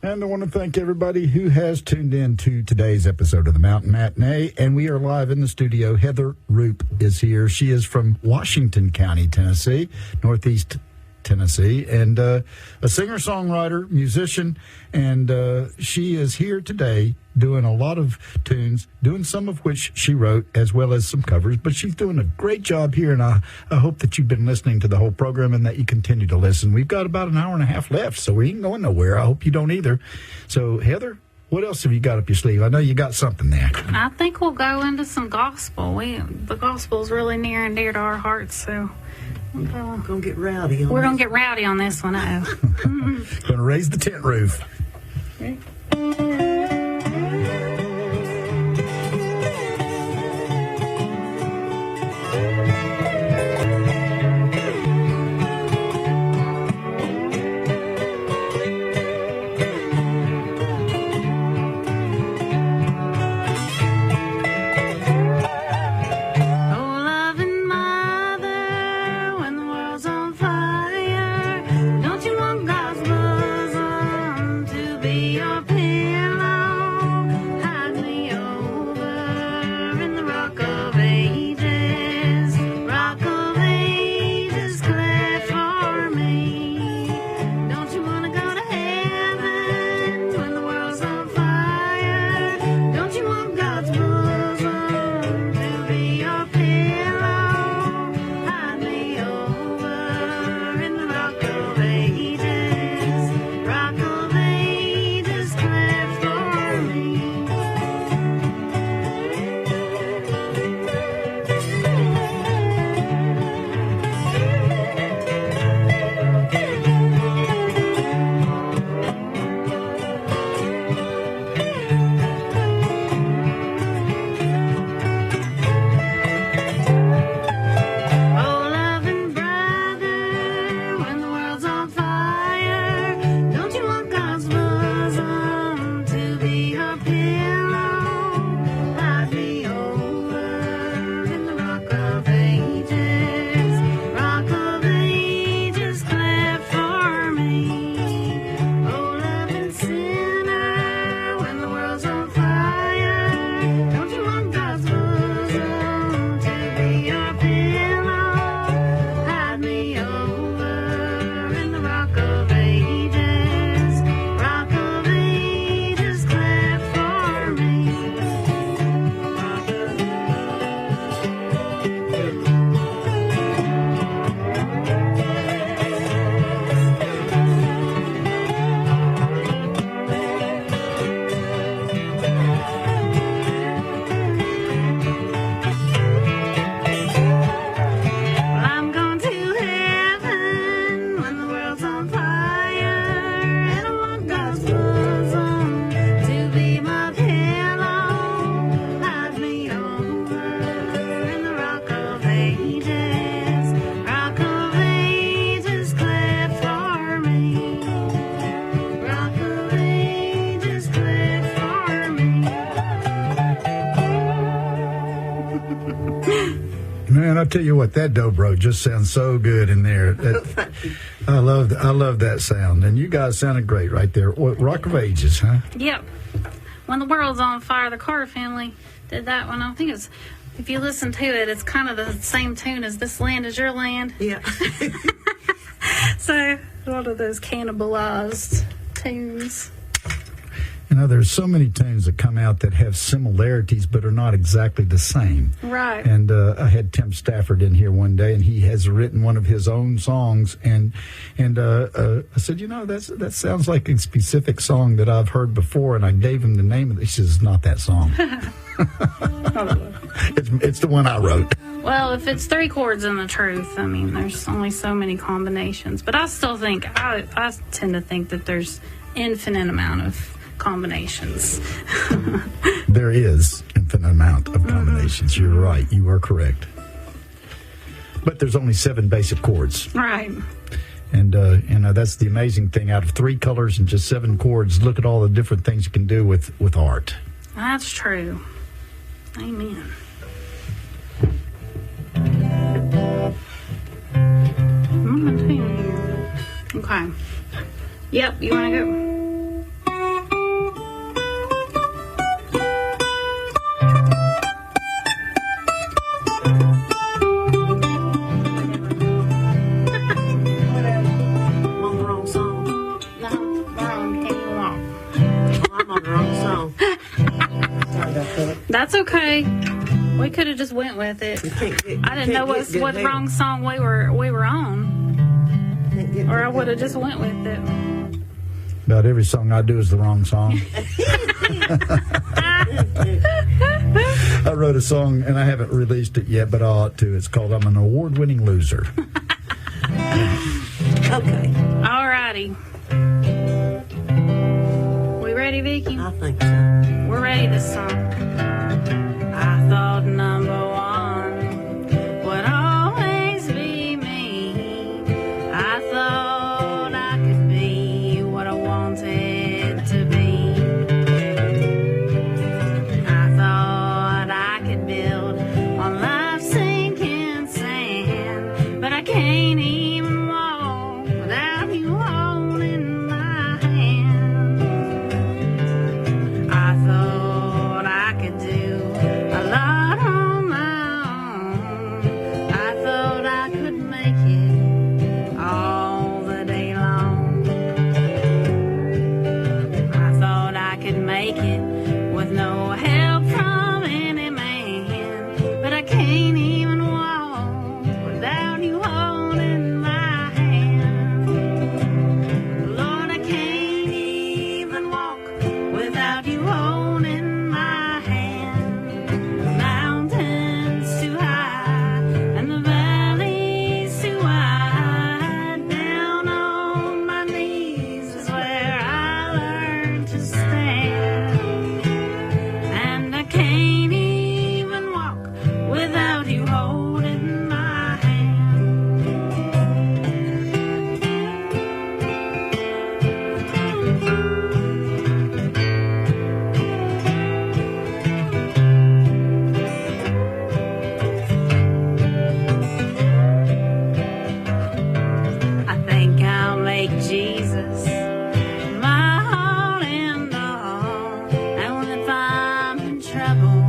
And I want to thank everybody who has tuned in to today's episode of the Mountain Matinee. And we are live in the studio. Heather Rupe is here. She is from Washington County, Tennessee, Northeast Tennessee, and a singer-songwriter, musician, and she is here today doing a lot of tunes, doing some of which she wrote, as well as some covers, but she's doing a great job here, and I hope that you've been listening to the whole program and that you continue to listen. We've got about an hour and a half left, so we ain't going nowhere. I hope you don't either. So, Heather, what else have you got up your sleeve? I know you got something there. I think we'll go into some gospel. The gospel is really near and dear to our hearts, so... We're going to get rowdy on We're going to get rowdy on this one, Going to raise the tent roof. Okay. Man, I tell you what, that dobro just sounds so good in there. I love that sound, and you guys sounded great right there. Rock of Ages, huh? Yep. When the World's on Fire, the Carter family did that one. I think it's, if you listen to it, it's kind of the same tune as This Land Is Your Land. Yeah. So a lot of those cannibalized tunes. You know, there's so many tunes that come out that have similarities but are not exactly the same. Right. And I had Tim Stafford in here one day, and he has written one of his own songs. And I said, you know, that sounds like a specific song that I've heard before. And I gave him the name of it. He says, it's not that song. It's the one I wrote. Well, if it's three chords in the truth, I mean, there's only so many combinations. But I still think, I tend to think that there's infinite amount of combinations. There is infinite amount of combinations. Mm-hmm. You're right. You are correct. But there's only 7 basic chords. Right. And that's the amazing thing. Out of 3 colors and just 7 chords, look at all the different things you can do with art. That's true. Amen. I'm gonna tell you. Okay. Yep, you want to go? That's okay. We could have just went with it. I didn't know what wrong song we were on, or I would have just went with it. About every song I do is the wrong song. I wrote a song, and I haven't released it yet, but I ought to. It's called I'm an Award-Winning Loser. Okay. All righty. We ready, Vicki? I think so. We're ready this song. I thought number one would always be me. I thought I could be what I wanted to be. I thought I could build on life's sinking sand, but I can't even walk without you holding my hand. I thought I could do a lot on my own. I thought I could make it all the day long. I thought I could make it with no help from any man, but I can't even walk without you holding my hand. Lord, I can't even walk without you holding my hand. The mountain's too high and the valley's too wide. Down on my knees is where I learned to stand. And I can't even walk without you holding my hand. I think I'll make Jesus my all and all. And if I'm in trouble,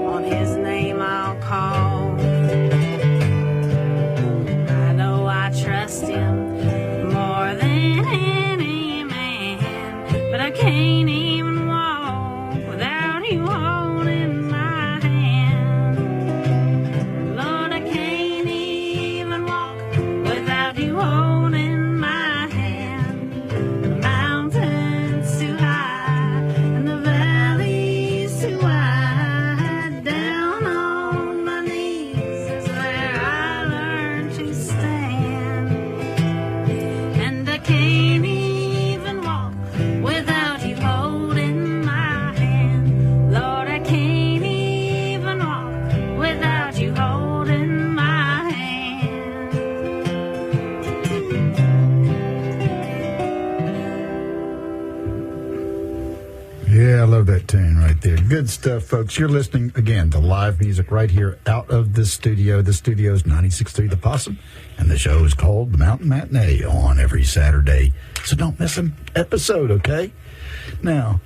on his name I'll call. I know I trust him more than any man, but I can't even walk without you holding my hand. Lord, I can't even walk without you holding my hand. The mountain's too high and the valley's too wide. Down on my knees is where I learned to stand. And I can't even walk without you holding my hand. Lord, I can't even walk without you holding my hand. Yeah, I love that tune right there. Good stuff, folks. You're listening, again, to live music right here out of the studio. The studio is 96.3 The Possum, and the show is called the Mountain Matinee on every Saturday. So don't miss an episode, okay? Now,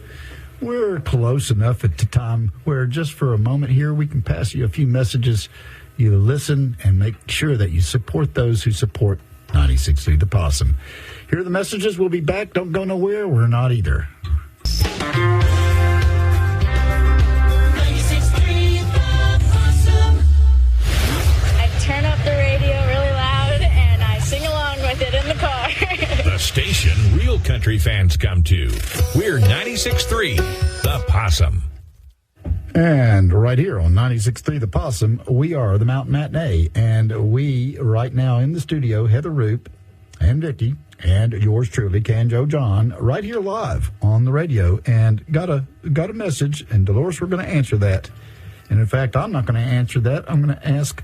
we're close enough at the time where just for a moment here, we can pass you a few messages. You listen and make sure that you support those who support 96.3 The Possum. Here are the messages. We'll be back. Don't go nowhere. We're not either. 96.3 The Possum. I turn up the radio really loud and I sing along with it in the car. The station real country fans come to. We're 96.3 The Possum. And right here on 96.3 The Possum, we are the Mountain Matinee. And we, right now in the studio, Heather Rupe and Vicki, and yours truly, Canjoe John, right here live on the radio. And got a message, and Dolores, we're going to answer that. And in fact, I'm not going to answer that. I'm going to ask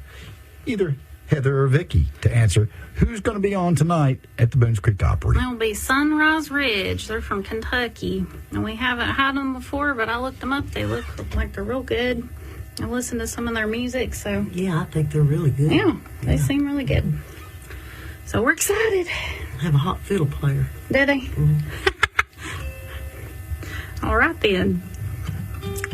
either Heather or Vicki to answer who's going to be on tonight at the Boones Creek Opry. It'll be Sunrise Ridge. They're from Kentucky. And we haven't had them before, but I looked them up. They look like they're real good. I listened to some of their music, so... Yeah, I think they're really good. Yeah, they seem really good. So we're excited. Have a hot fiddle player. Did they? All right, then.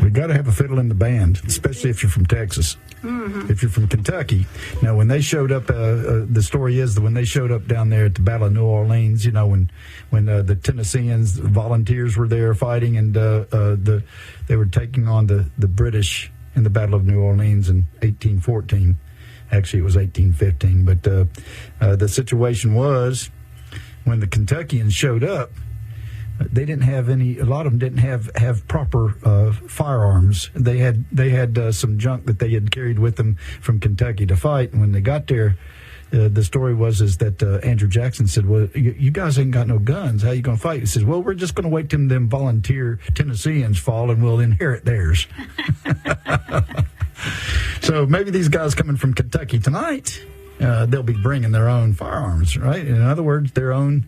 We got to have a fiddle in the band, especially if you're from Texas. if you're from Kentucky. Now, when they showed up, the story is that when they showed up down there at the Battle of New Orleans, you know, when the Tennesseans, volunteers were there fighting, and they were taking on the British in the Battle of New Orleans in 1814. Actually, it was 1815. But the situation was, when the Kentuckians showed up, they didn't have any. A lot of them didn't have proper firearms. They had some junk that they had carried with them from Kentucky to fight. And when they got there, the story was that Andrew Jackson said, "Well, you guys ain't got no guns. How you going to fight?" He says, "Well, we're just going to wait till them volunteer Tennesseans fall, and we'll inherit theirs." So maybe these guys coming from Kentucky tonight, they'll be bringing their own firearms, right? In other words, their own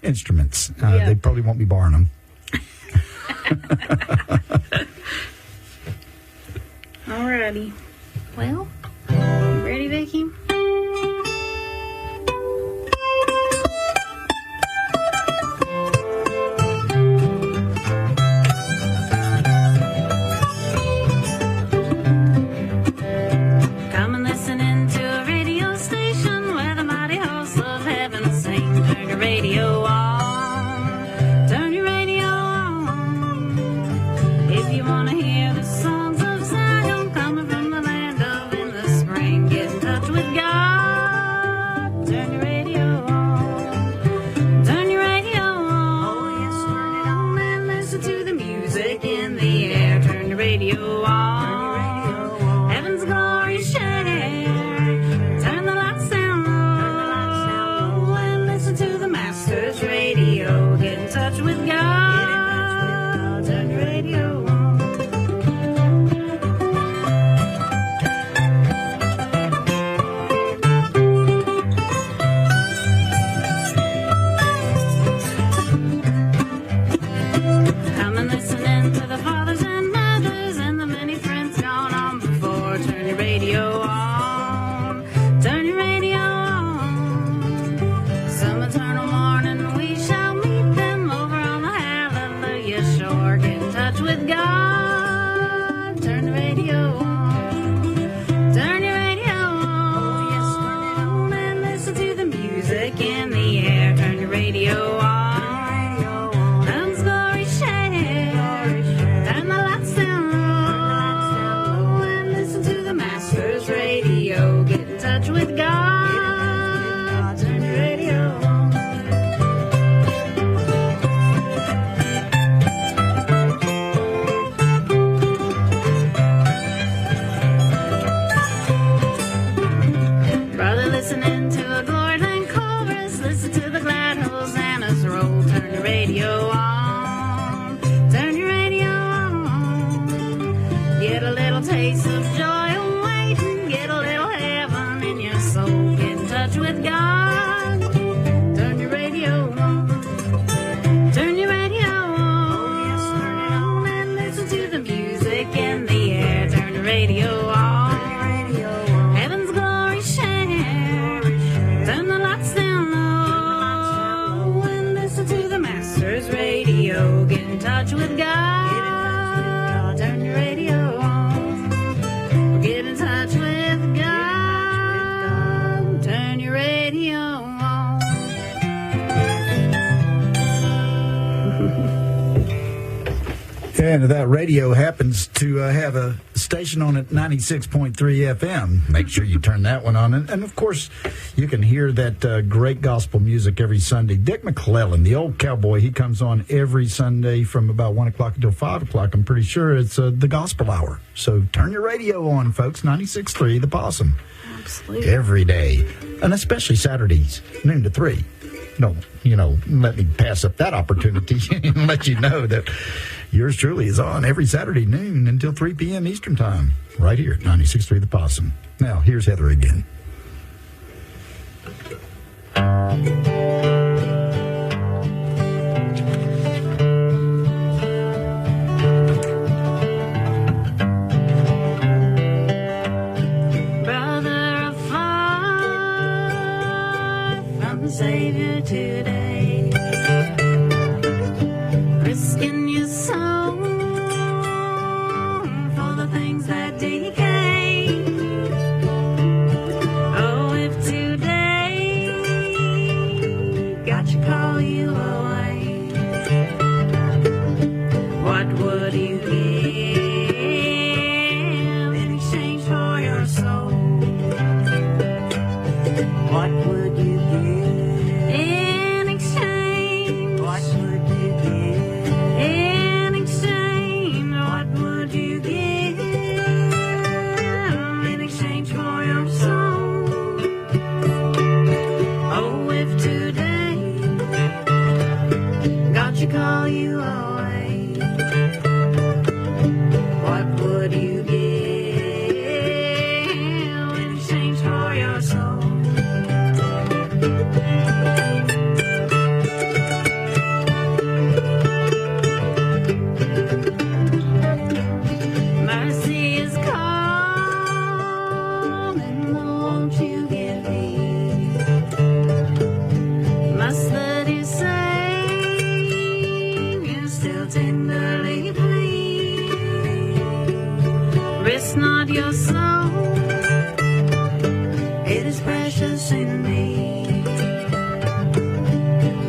instruments. They probably won't be borrowing them. Alrighty. Well, you ready, Vicki? Come and listen into a radio station where the mighty hosts of heaven sing. Turn your radio on. Turn your radio on. If you want to hear the songs of Zion coming from the land of in the spring, get in touch with God. Turn your radio on. Turn your radio on. Oh, yes, turn it on and listen to the music in the air. Turn your radio on. Heaven's glory share. Turn the lights down low and listen to the Master's radio. Get in touch with God. Turn your radio on. Come and listen in to the fathers and mothers and the many friends gone on before. Turn your radio on. Turn your radio on. Some eternal morning we shall meet them over on the Hallelujah shore. Get in touch with God. Turn the radio on. Turn your radio on. Oh, yes, turn it on and listen to the music in the air. Turn your radio on. Heaven's glory share. Turn the lights down low and listen to the Master's radio. Get in touch with God. Turn your radio on. Brother, listening to a Glory Land chorus. Listen to the glad hosannas roll. Turn your radio on. Turn your radio on. Get a little taste of joy awaiting. Get a little heaven in your soul. Get in touch with God. Turn your radio on. Turn your radio on. Oh, yes, turn it on and listen to the music in the air. Turn your radio on. Heaven's glory share. Turn the lights down low and listen to the Master's radio. Get in touch with God. Turn your radio on. Get in touch with God. Turn your radio on. And that radio happens to have a station on it, 96.3 FM. Make sure you turn that one on. And of course, you can hear that great gospel music every Sunday. Dick McClellan, the old cowboy, he comes on every Sunday from about 1 o'clock until 5 o'clock. I'm pretty sure it's the gospel hour. So turn your radio on, folks. 96.3, the Possum. Absolutely. Every day. And especially Saturdays, noon to 3. No, let me pass up that opportunity and let you know that yours truly is on every Saturday noon until 3 p.m. Eastern Time, right here at 96.3 The Possum. Now, here's Heather again. Brother afar from the Savior today, risking your soul for the things that decay. you call you away? What would you give in exchange for your soul? Mercy is calling, won't you give me? Must let you Savior still tenderly plead. Risk not your soul, it is precious in me.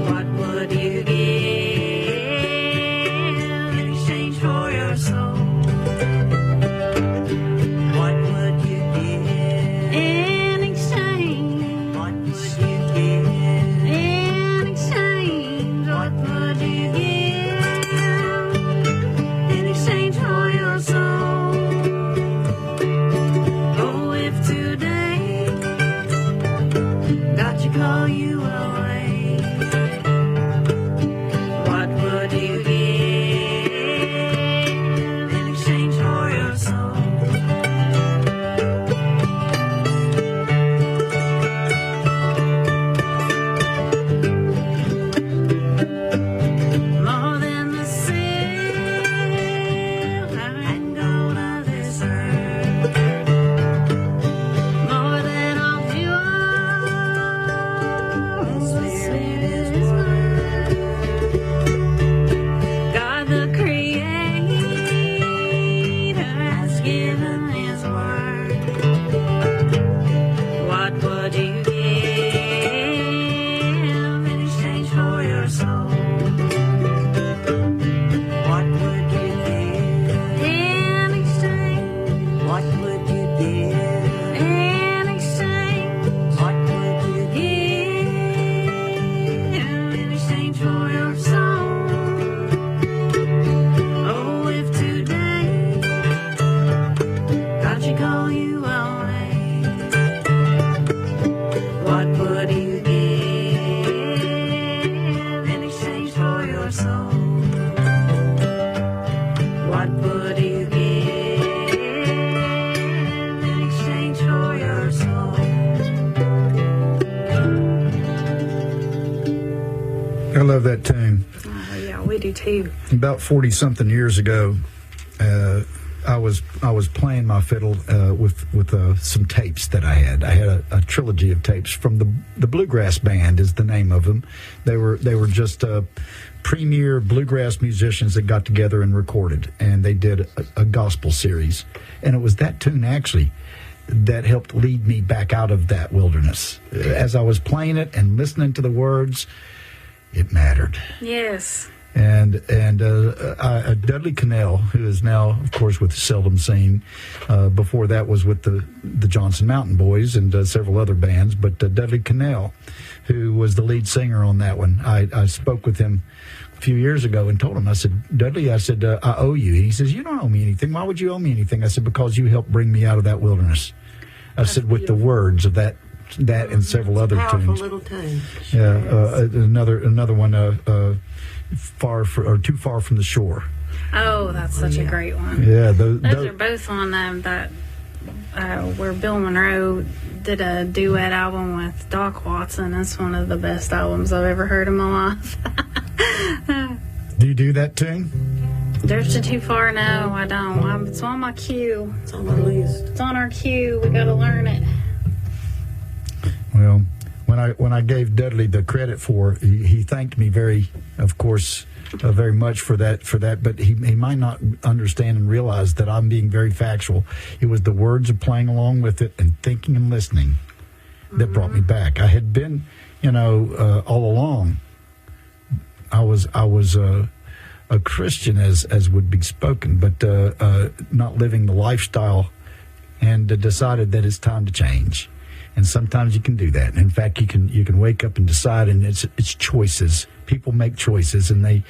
What would you give in exchange for your soul? What would you give in exchange? What would you give in exchange? What would you give in exchange for your soul? Oh, if today God should call you away, what would you give in exchange for your soul? More than the silver and gold of this earth, more than all jewels, the Spirit is worth. God the Creator has given His word. What would you give in exchange for your soul? What would you give in exchange? What would you give in exchange? What would you give in exchange for your soul? Oh, if today God should call you away, what would you give in exchange for your soul? What would you give in exchange for your soul? I love that tune. Oh, yeah, we do too. About 40-something years ago, I was playing my fiddle with some tapes that I had. I had a trilogy of tapes from the Bluegrass Band is the name of them. They were just premier bluegrass musicians that got together and recorded, and they did a gospel series. And it was that tune actually that helped lead me back out of that wilderness. As I was playing it and listening to the words, it mattered. Yes. And Dudley Cannell, who is now, of course, with Seldom Seen. Before that was with the Johnson Mountain Boys and several other bands. But Dudley Cannell, who was the lead singer on that one, I spoke with him a few years ago and told him, I said, Dudley, I said, I owe you. And he says, you don't owe me anything. Why would you owe me anything? I said, because you helped bring me out of that wilderness. I said, with the words of that and several other Powerful tunes. little tune. Yeah, another one, too far from the shore. Oh, that's such a great one. Yeah, Those are both on that where Bill Monroe did a duet album with Doc Watson. That's one of the best albums I've ever heard in my life. Do you do that tune? Drifted Too Far? No, I don't. It's on my queue. It's on my list. It's on our queue. We got to learn it. Well, when I gave Dudley the credit for, he thanked me very much for that. But he might not understand and realize that I'm being very factual. It was the words of playing along with it and thinking and listening that brought me back. I had been, all along. I was a Christian as would be spoken, but not living the lifestyle, and decided that it's time to change. And sometimes you can do that. In fact, you can wake up and decide, and it's choices. People make choices, and they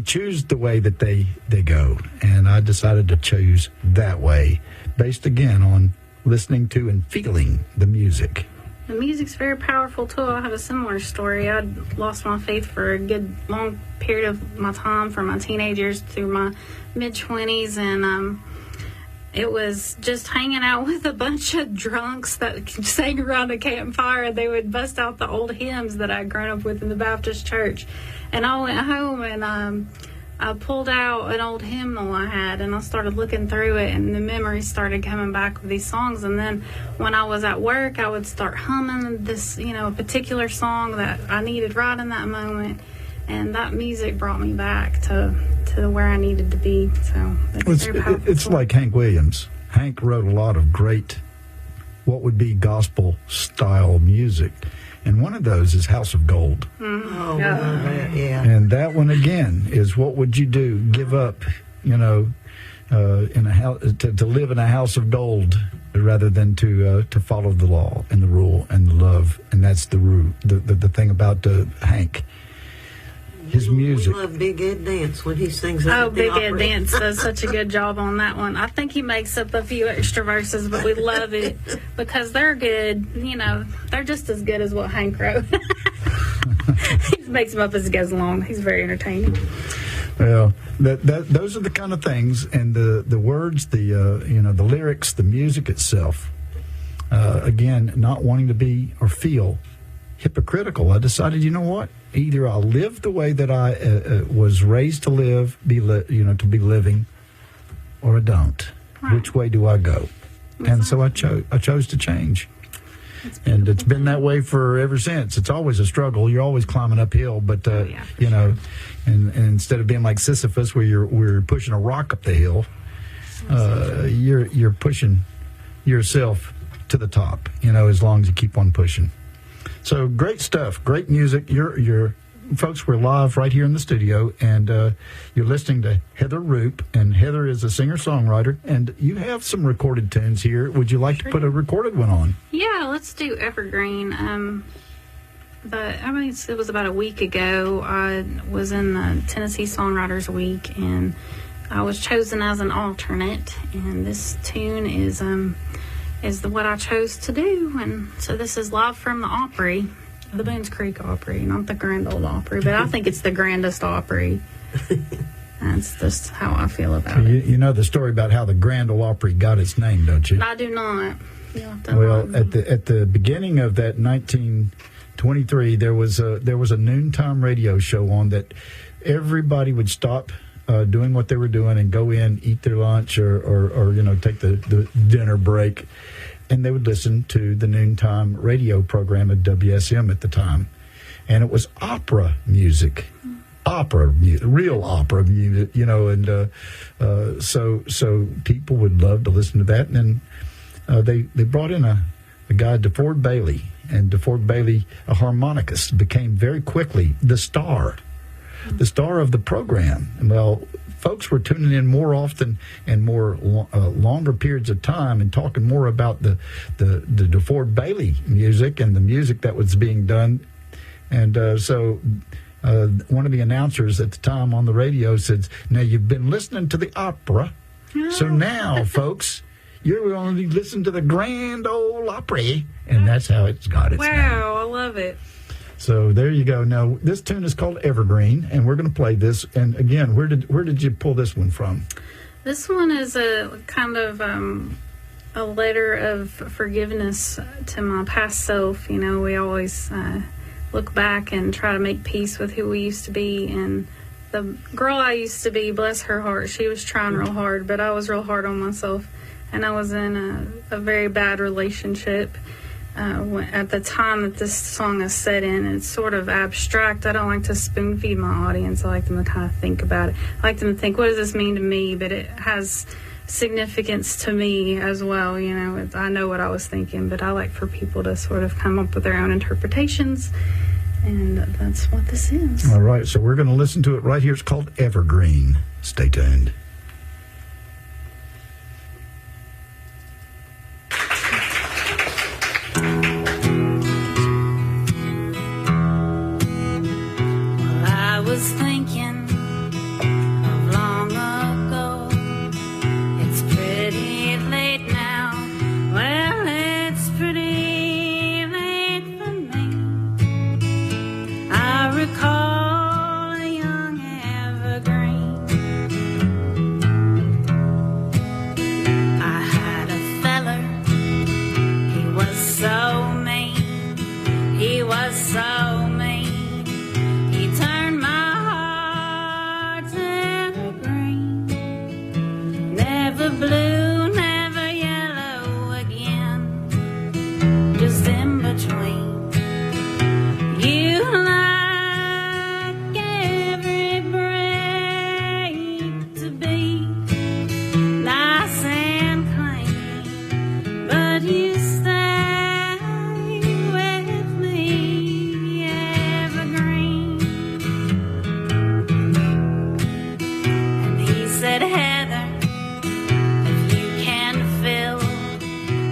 choose the way that they go. And I decided to choose that way, based again on listening to and feeling the music. the music's very powerful too. I have a similar story. I lost my faith for a good long period of my time, from my teenage years through my mid-20s, and it was just hanging out with a bunch of drunks that sang around a campfire. They would bust out the old hymns that I'd grown up with in the Baptist church. And I went home and I pulled out an old hymnal I had, and I started looking through it, and the memories started coming back with these songs. And then when I was at work, I would start humming this, a particular song that I needed right in that moment. And that music brought me back to where I needed to be. So it's like Hank Williams. Hank wrote a lot of great, what would be gospel style music, and one of those is House of Gold. Mm-hmm. Oh, yeah. And that one again is, what would you do? Give up, in a house to live in a house of gold, rather than to follow the law and the rule and the love. And that's the thing about Hank. His music. We love Big Ed Dance when he sings. Big Ed Dance does such a good job on that one. I think he makes up a few extra verses, but we love it because they're good. They're just as good as what Hank wrote. He makes them up as he goes along. He's very entertaining. Well, those are the kind of things, and the words, the lyrics, the music itself. Again, not wanting to be or feel hypocritical. I decided, you know what? Either I'll live the way that I was raised to live, to be living, or I don't. Right. Which way do I go? Exactly. And so I chose to change. And it's been that way for ever since. It's always a struggle. You're always climbing uphill, but and instead of being like Sisyphus, where we're pushing a rock up the hill, you're pushing yourself to the top. As long as you keep on pushing. So great stuff, great music. You're folks, we're live right here in the studio, and you're listening to Heather Rupe, and Heather is a singer-songwriter, and you have some recorded tunes here. Would you like to put a recorded one on? Yeah, let's do Evergreen. It was about a week ago. I was in the Tennessee Songwriters Week, and I was chosen as an alternate, and this tune is what I chose to do. And so this is live from the Opry, the Boones Creek Opry, not the Grand Old Opry, but I think it's the grandest Opry. That's just how I feel about it. You know the story about how the Grand Ole Opry got its name, don't you? I do not. Well, at the beginning of that 1923, there was a noontime radio show on that everybody would stop doing what they were doing and go in, eat their lunch, or take the dinner break, and they would listen to the noontime radio program at WSM at the time, and it was opera music. Real opera music, and so people would love to listen to that. And then they brought in a guy, DeFord Bailey, and DeFord Bailey, a harmonicist, became very quickly the star of the program. Well, folks were tuning in more often and more longer periods of time, and talking more about the DeFord Bailey music and the music that was being done. And so one of the announcers at the time on the radio said, "Now you've been listening to the opera, so now, folks, you're going to listen to the Grand Ole Opry," and that's how it's got its name. Wow, I love it. So there you go. Now this tune is called Evergreen, and we're going to play this. And again, where did you pull this one from? This one is a kind of a letter of forgiveness to my past self. We always look back and try to make peace with who we used to be. And the girl I used to be, bless her heart, she was trying real hard, but I was real hard on myself. And I was in a very bad relationship at the time that this song is set in. It's sort of abstract. I don't like to spoon feed my audience. I like them to kind of think about it. I like them to think, what does this mean to me? But it has significance to me as well. I know what I was thinking, but I like for people to sort of come up with their own interpretations. And that's what this is. All right, so we're going to listen to it right here. It's called Evergreen. Stay tuned. I was thinking of long ago. It's pretty late now. Well, it's pretty late said, Heather, if you can fill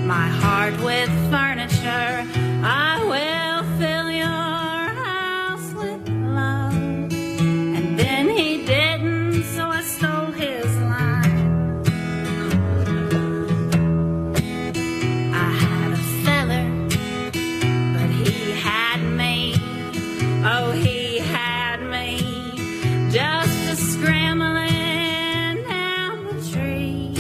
my heart with furniture, I will fill your house with love. And then he didn't, so I stole his line. I had a feller, but he had me. Oh, he had me just a scrambling down the tree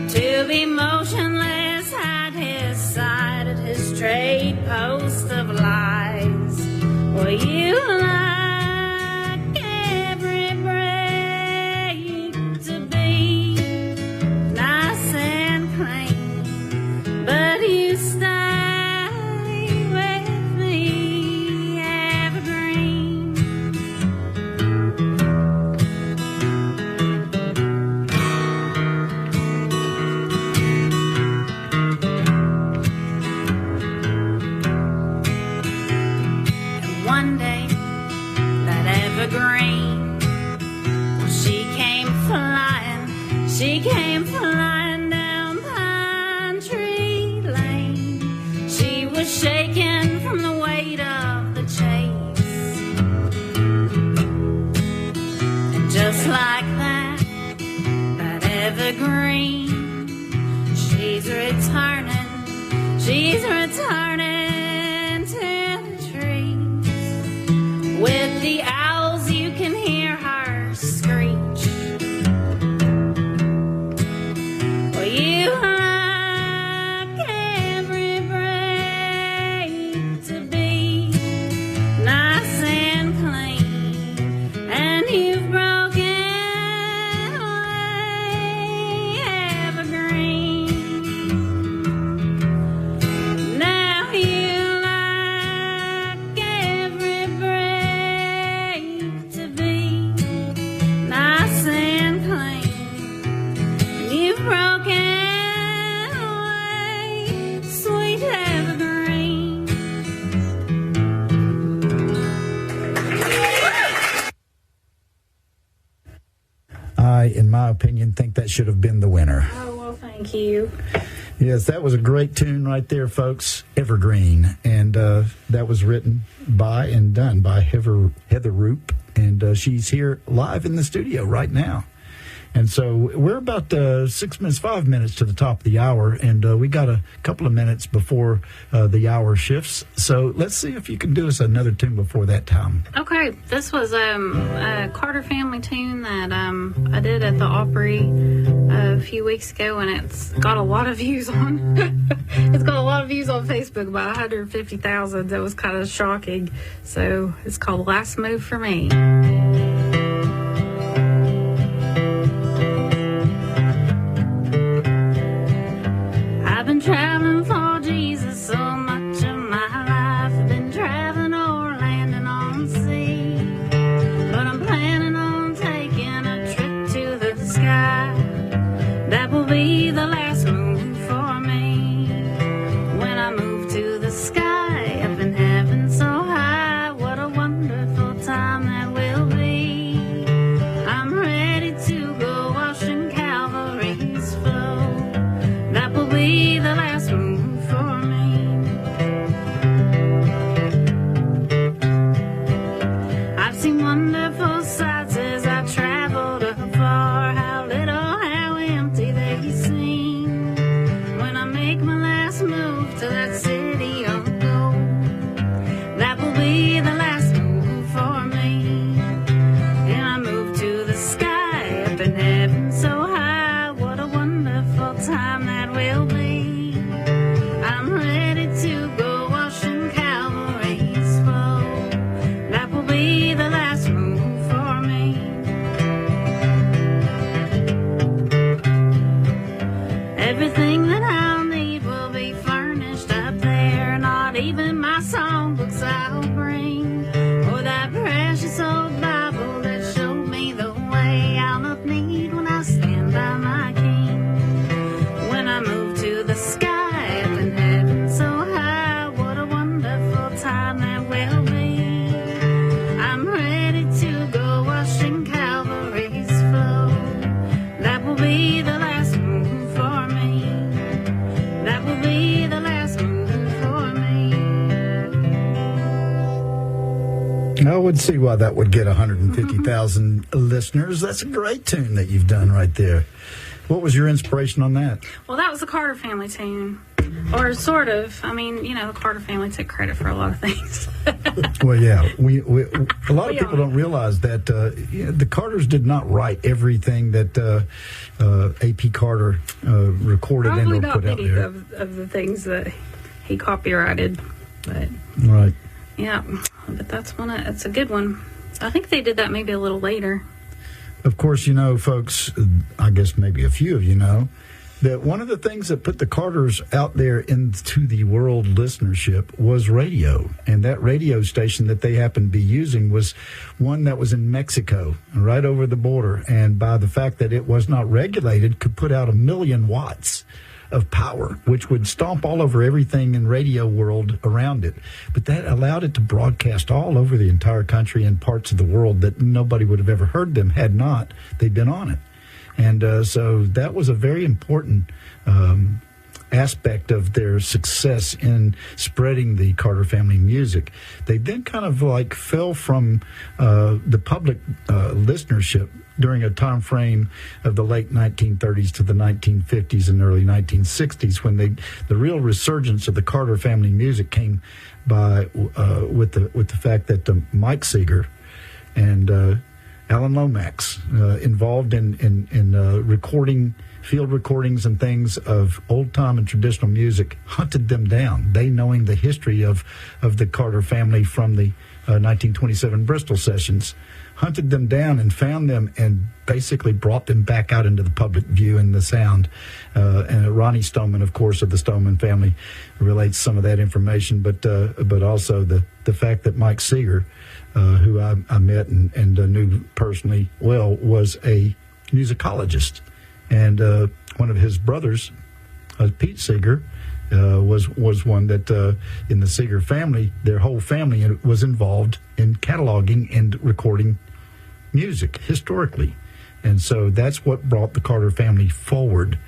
to be motionless at his side at his trade post of lies. Well, you like every break to be nice and clean, but you stay with me evergreen. And one day, that evergreen, well, she came flying down Pine Tree Lane. She was shaking from the weight of the chase. And just like that, that evergreen, she's returning to the trees. With the owls, you can hear her screech. Well, you like every break to be nice and clean, and you've broken away evergreen. Now you like every break to be nice and clean, and you've broken away, sweet evergreen. I, in my opinion, think that should have been the winner. Oh, well, thank you. Yes, that was a great tune right there, folks. Evergreen. And that was written by and done by Heather Rupe. And she's here live in the studio right now. And so we're about 5 minutes to the top of the hour, and we got a couple of minutes before the hour shifts. So let's see if you can do us another tune before that time. Okay, this was a Carter family tune that I did at the Opry a few weeks ago, and it's got a lot of views on. It's got a lot of views on Facebook, about 150,000. That was kind of shocking. So it's called "Last Move for Me." I've been traveling for Jesus so much of my life. I've been traveling or landing on sea, but I'm planning on taking a trip to the sky. That will be the last move for me. When I move to the sky, up in heaven so high, what a wonderful time that will be. see why that would get 150,000 listeners. That's a great tune that you've done right there. What was your inspiration on that? Well, that was the Carter family tune. Or sort of. I mean, you know, the Carter family took credit for a lot of things. Well, yeah. A lot of people don't realize that the Carters did not write everything that A.P. Carter recorded Probably and or not put out many there. of the things that he copyrighted. But, Right. yeah. But it's a good one. I think they did that maybe a little later. Of course, you know, folks, I guess maybe a few of you know, that one of the things that put the Carters out there into the world listenership was radio. And that radio station that they happened to be using was one that was in Mexico, right over the border. And by the fact that it was not regulated, could put out 1 million watts of power, which would stomp all over everything in radio world around it. But that allowed it to broadcast all over the entire country and parts of the world that nobody would have ever heard them had not they been on it. And so that was a very important aspect of their success in spreading the Carter family music. They then kind of like fell from the public listenership during a time frame of the late 1930s to the 1950s and early 1960s, when the real resurgence of the Carter family music came by with the fact that Mike Seeger and Alan Lomax involved in recording, field recordings and things of old time and traditional music, hunted them down. They, knowing the history of the Carter family from the 1927 Bristol sessions, hunted them down and found them and basically brought them back out into the public view and the sound. And Ronnie Stoneman, of course, of the Stoneman family, relates some of that information, but also the fact that Mike Seeger, who I met and knew personally well, was a musicologist. And one of his brothers, Pete Seeger, was one that in the Seeger family, their whole family was involved in cataloging and recording music historically. And so that's what brought the Carter family forward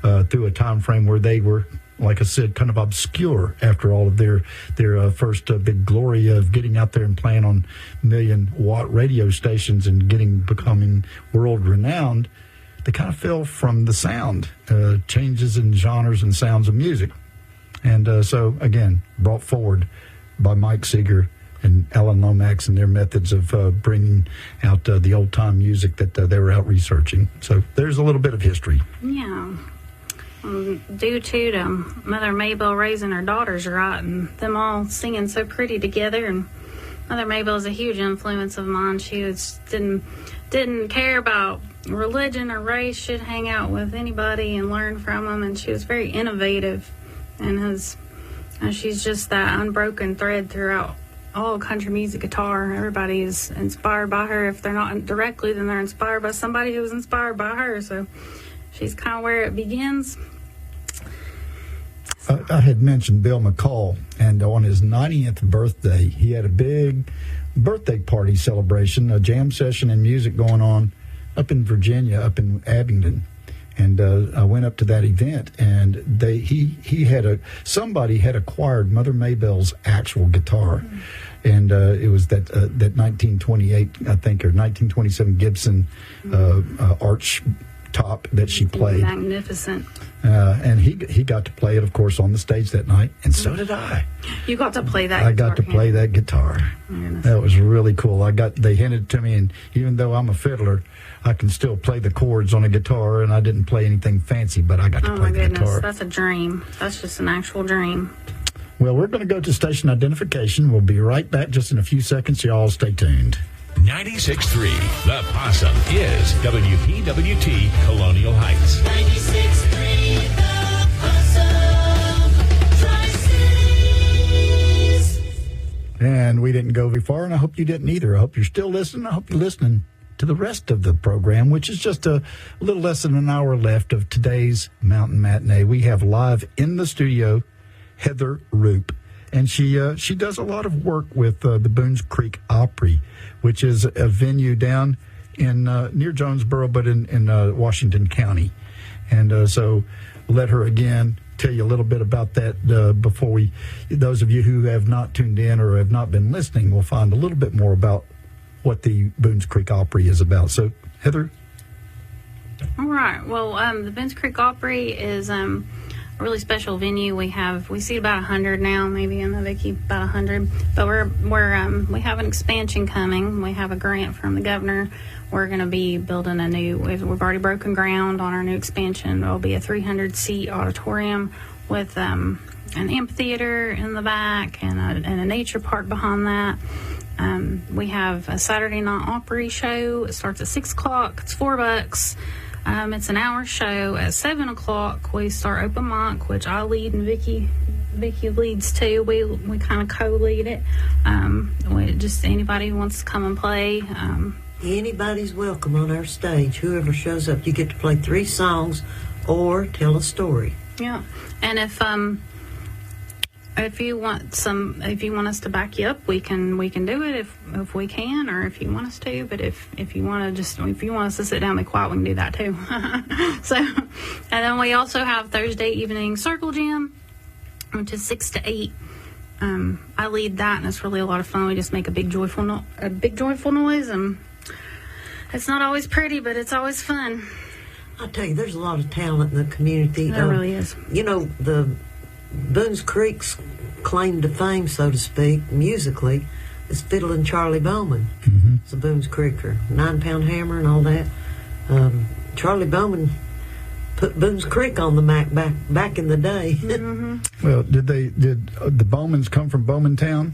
through a time frame where they were, like I said, kind of obscure after all of their first big glory of getting out there and playing on 1 million watt radio stations and becoming world renowned. They kind of fell from the sound, changes in genres and sounds of music. And so, again, brought forward by Mike Seeger and Alan Lomax and their methods of bringing out the old-time music that they were out researching. So there's a little bit of history. Yeah. Due to Mother Maybelle raising her daughters right and them all singing so pretty together. And Mother Maybelle is a huge influence of mine. She didn't care about religion or race. She'd hang out with anybody and learn from them. And she was very innovative. And she's just that unbroken thread throughout all country music guitar. Everybody is inspired by her. If they're not directly, then they're inspired by somebody who was inspired by her. So she's kind of where it begins. I had mentioned Bill McCall, and on his 90th birthday, he had a big birthday party celebration, a jam session and music going on up in Virginia, up in Abingdon. And I went up to that event, and somebody had acquired Mother Maybelle's actual guitar, and it was that 1928, I think, or 1927 Gibson arch top that she played. Magnificent. And he got to play it, of course, on the stage that night, and so did I. You got to play that. I got to play that guitar. That was really cool. They handed it to me, and even though I'm a fiddler, I can still play the chords on a guitar, and I didn't play anything fancy, but I got to play the guitar. That's a dream. That's just an actual dream. Well, we're going to go to station identification. We'll be right back just in a few seconds. Y'all stay tuned. 96.3 The Possum is WPWT Colonial Heights. 96.3 The Possum, Tri-Cities. And we didn't go very far, and I hope you didn't either. I hope you're still listening. I hope you're listening to the rest of the program, which is just a little less than an hour left of today's Mountain Matinee. We have live in the studio Heather Rupe, and she does a lot of work with the Boones Creek Opry, which is a venue down in near Jonesboro, but in Washington County. And so let her again tell you a little bit about that before those of you who have not tuned in or have not been listening will find a little bit more about what the Boones Creek Opry is about. So, Heather. All right. Well, the Boones Creek Opry is a really special venue. We see about 100 now, maybe in the Vicki, about 100. But we have an expansion coming. We have a grant from the governor. We're going to be building we've already broken ground on our new expansion. There'll be a 300-seat auditorium with an amphitheater in the back and a nature park behind that. We have a Saturday night Opry show. It starts at 6 o'clock. It's $4. It's an hour show. At 7 o'clock, we start open mic, which I lead and Vicki leads too. We kind of co-lead it. Just anybody who wants to come and play. Anybody's welcome on our stage. Whoever shows up, you get to play 3 songs or tell a story. Yeah, and if you want us to back you up, we can do it if we can, or if you want us to. But if you want us to sit down and be quiet, we can do that too. So, and then we also have Thursday evening circle jam, which is 6 to 8. I lead that, and it's really a lot of fun. We just make a big joyful noise, and it's not always pretty, but it's always fun. I tell you, there's a lot of talent in the community. There really is. You know, the Boones Creek's claim to fame, so to speak, musically, is Fiddle and Charlie Bowman. Mm-hmm. It's a Boones Creeker, 9-pound hammer and all that. Charlie Bowman put Boones Creek on the map back in the day. Mm-hmm. Well, did the Bowmans come from Bowmantown?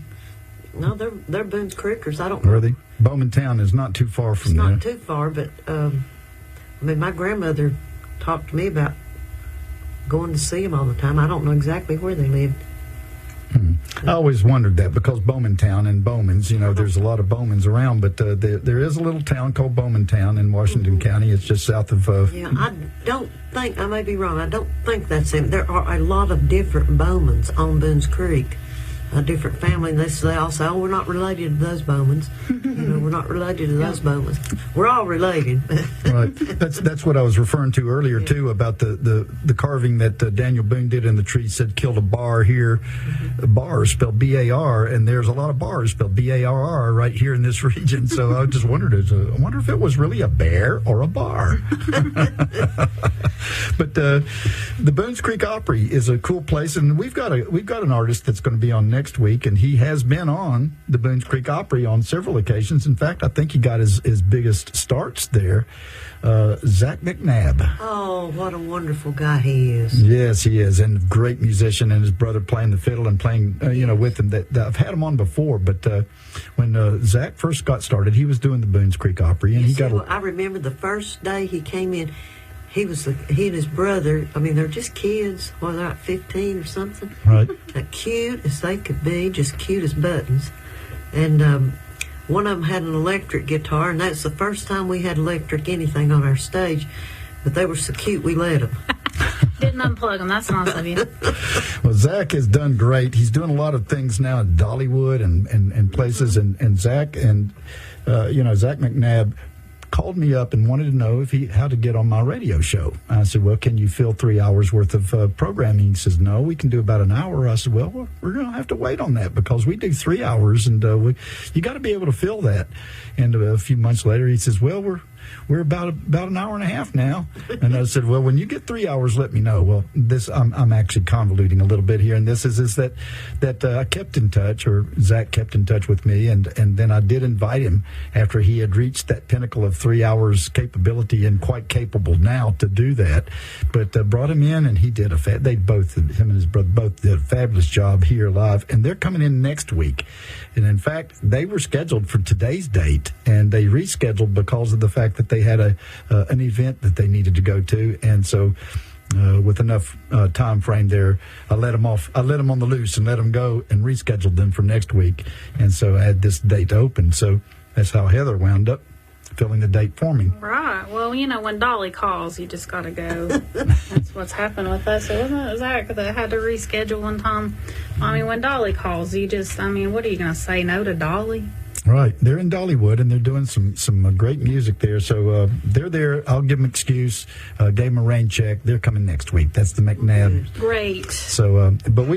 No, they're Boones Creekers. I don't know. Are they? Bowmantown is not too far from It's there. not too far, but my grandmother talked to me about going to see them all the time. I don't know exactly where they lived. I always wondered that because Bowmantown and Bowmans, there's a lot of Bowmans around, but there is a little town called Bowmantown in Washington County. It's just south of... Yeah, I don't think, I may be wrong, I don't think that's it. There are a lot of different Bowmans on Boones Creek. A different family, and they all say, we're not related to those Bowmans. We're not related to those Bowmans. We're all related. Right. That's what I was referring to earlier, too, about the carving that Daniel Boone did in the tree. Said, killed a bar here. Bar spelled B-A-R, and there's a lot of bars spelled B-A-R-R right here in this region. So I just wondered, I wonder if it was really a bear or a bar. But the Boones Creek Opry is a cool place, and we've got an artist that's going to be on next week, and he has been on the Boones Creek Opry on several occasions. In fact, I think he got his biggest starts there. Zach McNabb. Oh, what a wonderful guy he is. Yes, he is, and great musician, and his brother playing the fiddle and playing, with him. That I've had him on before, but when Zach first got started, he was doing the Boones Creek Opry, and I remember the first day he came in. He and his brother, they're just kids. Well, they're like 15 or something. Right. Cute as they could be, just cute as buttons. And one of them had an electric guitar, and that's the first time we had electric anything on our stage. But they were so cute, we let them. Didn't unplug them. That's nice of you. Well, Zach has done great. He's doing a lot of things now in Dollywood and places. And Zach Zach McNabb called me up and wanted to know how to get on my radio show. I said, well, can you fill 3 hours worth of programming? He says, no, we can do about an hour. I said, well, we're going to have to wait on that because we do 3 hours, and you got to be able to fill that. And a few months later, he says, well, we're about an hour and a half now. And I said, well, when you get 3 hours, let me know. Well, I'm actually convoluting a little bit here, and this is that I kept in touch, or Zach kept in touch with me, and then I did invite him after he had reached that pinnacle of 3 hours capability and quite capable now to do that. But brought him in, and he did him and his brother both did a fabulous job here live, and they're coming in next week. And in fact, they were scheduled for today's date, and they rescheduled because of the fact that they had an event that they needed to go to, and so with enough time frame there, I let them on the loose and let them go and rescheduled them for next week, and so I had this date open. So that's how Heather wound up filling the date for me. Right. Well, when Dolly calls, you just got to go. That's what's happened with us. It wasn't Zach that had to reschedule one time. When Dolly calls, you just, what are you going to say no to Dolly? Right. They're in Dollywood, and they're doing some great music there. So they're there. I'll give them an excuse. Gave them a rain check. They're coming next week. That's the McNabb. Great. So, but we